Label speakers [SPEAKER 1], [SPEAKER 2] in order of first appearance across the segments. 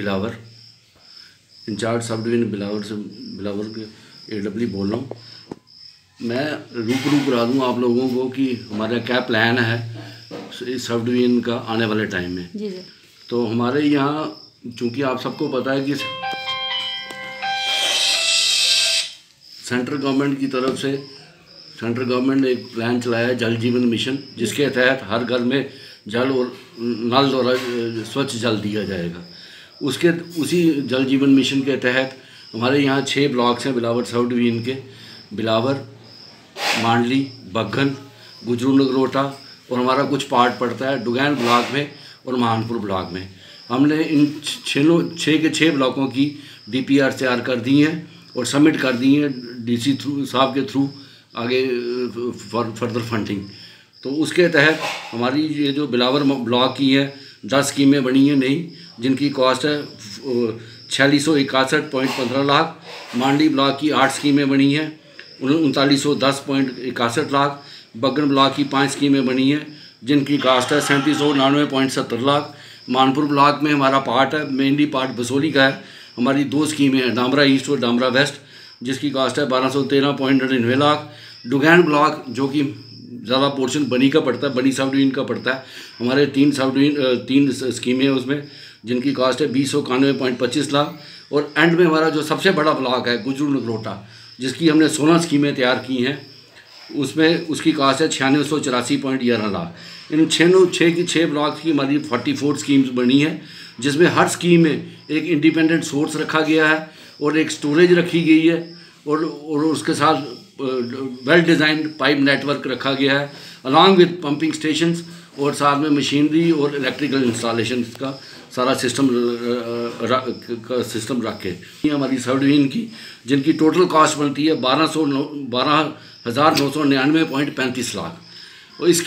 [SPEAKER 1] बिलावर, in charge sub division बिलावर के AW बोल रहा हूँ। मैं रूबरू करा दूँ आप लोगों को कि हमारा क्या प्लान है इस सब डिवीजन का आने वाले टाइम में।
[SPEAKER 2] जी सर।
[SPEAKER 1] तो हमारे यहाँ चूँकि आप सबको पता है कि सेंट्रल गवर्नमेंट की तरफ से सेंट्रल गवर्नमेंट ने एक प्लान चलाया है जल जीवन मिशन, जिसके तहत हर घर में जल और नल और स्वच्छ जल दिया जाएगा। उसी जल जीवन मिशन के तहत हमारे यहाँ 6 ब्लॉक्स हैं बिलावर सब डिवीजन के, बिलावर, मांडली, बग्घन, गुजरू नगरोटा और हमारा कुछ पार्ट पड़ता है डुगैन ब्लॉक में और महानपुर ब्लॉक में। हमने इन 6 के 6 ब्लॉकों की DPR तैयार कर दी हैं और सबमिट कर दी हैं DC साहब के थ्रू आगे फर्दर फंडिंग। तो उसके तहत हमारी ये जो बिलावर ब्लॉक की है 10 स्कीमें बनी हैं नई, जिनकी कॉस्ट है 4661.15 लाख। मांडली ब्लॉक की 8 स्कीमें बनी हैं 3910.61 लाख। बग्गन ब्लॉक की 5 स्कीमें बनी हैं जिनकी कास्ट है 3799.70 लाख। मानपुर ब्लॉक में हमारा पार्ट है, मेनली पार्ट बसोली का है। हमारी 2 स्कीमें हैं, डामरा ईस्ट और डामरा वेस्ट, जिसकी कास्ट है 1213.99 लाख। डुगैन ब्लॉक जो कि ज़्यादा पोर्शन बनी का पड़ता है, बनी सब डिवीजन का पड़ता है, हमारे 3 स्कीमें हैं उसमें, जिनकी कास्ट है 2091.25 लाख। और एंड में हमारा जो सबसे बड़ा ब्लॉक है गुजरू नगरोटा, जिसकी हमने 16 स्कीमें तैयार की हैं, उसमें उसकी कास्ट है 9684.11 लाख। इन 6 ब्लॉक की हमारी 44 स्कीम्स बनी हैं, जिसमें हर स्कीम में एक इंडिपेंडेंट सोर्स रखा गया है और एक स्टोरेज रखी गई है और उसके साथ वेल डिज़ाइंड पाइप नेटवर्क रखा गया है अलॉन्ग विद पंपिंग स्टेशंस और साथ में मशीनरी और इलेक्ट्रिकल इंस्टॉलेशन का सारा सिस्टम रख के ये हमारी सब डिवीजन की, जिनकी टोटल कॉस्ट बनती है 12,999.35 लाख। और इस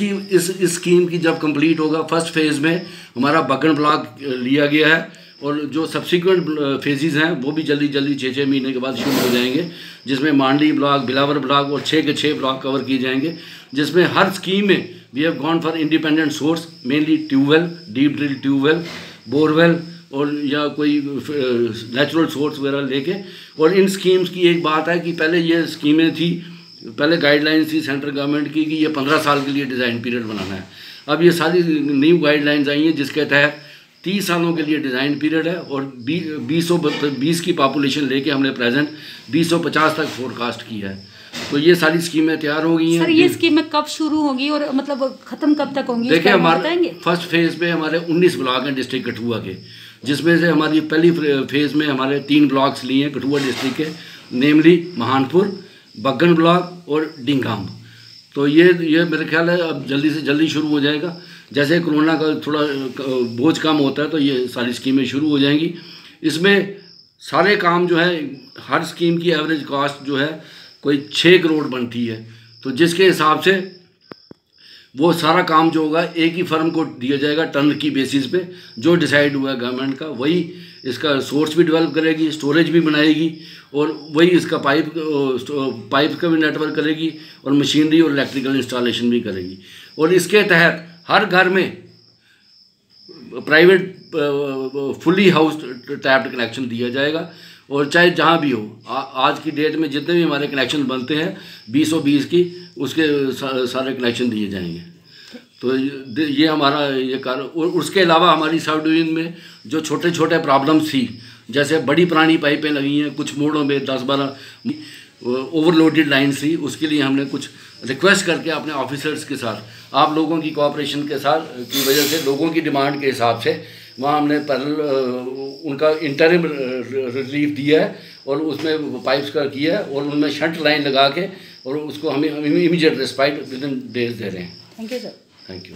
[SPEAKER 1] स्कीम की जब कंप्लीट होगा, फर्स्ट फेज़ में हमारा बग्गन ब्लॉक लिया गया है और जो सब्सिक्वेंट फेजेस हैं वो भी जल्दी 6 महीने के बाद शुरू हो जाएंगे, जिसमें मांडली ब्लॉक, बिलावर ब्लॉक और 6 के 6 ब्लॉक कवर किए जाएंगे, जिसमें हर स्कीम में we have gone for independent source, mainly tubewell, deep drill tubewell, borewell और या कोई नेचुरल सोर्स वगैरह लेके। और इन स्कीम्स की एक बात है कि पहले ये स्कीमें थी, पहले गाइडलाइंस थी सेंट्रल गवर्नमेंट की कि ये 15 साल के लिए डिज़ाइन पीरियड बनाना है। अब ये सारी न्यू गाइडलाइंस आई हैं, जिसके तहत 30 सालों के लिए डिज़ाइन पीरियड है और 20 की पॉपुलेशन लेके हमने प्रेजेंट 2050 तक फोरकास्ट किया है। तो ये सारी स्कीमें तैयार हो गई हैं।
[SPEAKER 2] सर ये स्कीमें कब शुरू होगी और मतलब ख़त्म कब तक होंगी?
[SPEAKER 1] देखिए हमारे फर्स्ट फेज़ में हमारे 19 ब्लॉक हैं डिस्ट्रिक्ट कठुआ के, जिसमें से हमारी पहली फेज़ में हमारे 3 ब्लॉक्स लिए हैं कठुआ डिस्ट्रिक्ट के, नेमली महानपुर, बग्गन ब्लॉक और डिंगाम। तो ये मेरे ख्याल है अब जल्दी से जल्दी शुरू हो जाएगा। जैसे कोरोना का थोड़ा बोझ कम होता है तो ये सारी स्कीमें शुरू हो जाएंगी। इसमें सारे काम जो है, हर स्कीम की एवरेज कॉस्ट जो है कोई 6 करोड़ बनती है, तो जिसके हिसाब से वो सारा काम जो होगा एक ही फर्म को दिया जाएगा टन की बेसिस पे, जो डिसाइड हुआ है गवर्नमेंट का, वही इसका सोर्स भी डेवलप करेगी, स्टोरेज भी बनाएगी और वही इसका पाइप का भी नेटवर्क करेगी और मशीनरी और इलेक्ट्रिकल इंस्टॉलेशन भी करेगी। और इसके तहत हर घर में private fully house tapped connection दिया जाएगा और चाहे जहाँ भी हो। आज की डेट में जितने भी हमारे कनेक्शन बनते हैं 2020 की, उसके सारे कनेक्शन दिए जाएंगे। तो ये हमारा ये कार्य। और उसके अलावा हमारी सब डिवीजन में जो छोटे छोटे प्रॉब्लम्स थी, जैसे बड़ी पुरानी पाइपें लगी हैं कुछ मोड़ों में 10-12 ओवरलोडेड लाइन्स थी, उसके लिए हमने कुछ रिक्वेस्ट करके अपने ऑफिसर्स के साथ, आप लोगों की कोऑपरेशन के साथ की वजह से, लोगों की डिमांड के हिसाब से वहाँ हमने उनका इंटरिम रिलीफ दिया है और उसमें पाइप्स का किया है और उनमें शंट लाइन लगा के और उसको हमें immediate respite with in days दे रहे हैं।
[SPEAKER 2] Thank you sir.
[SPEAKER 1] Thank you.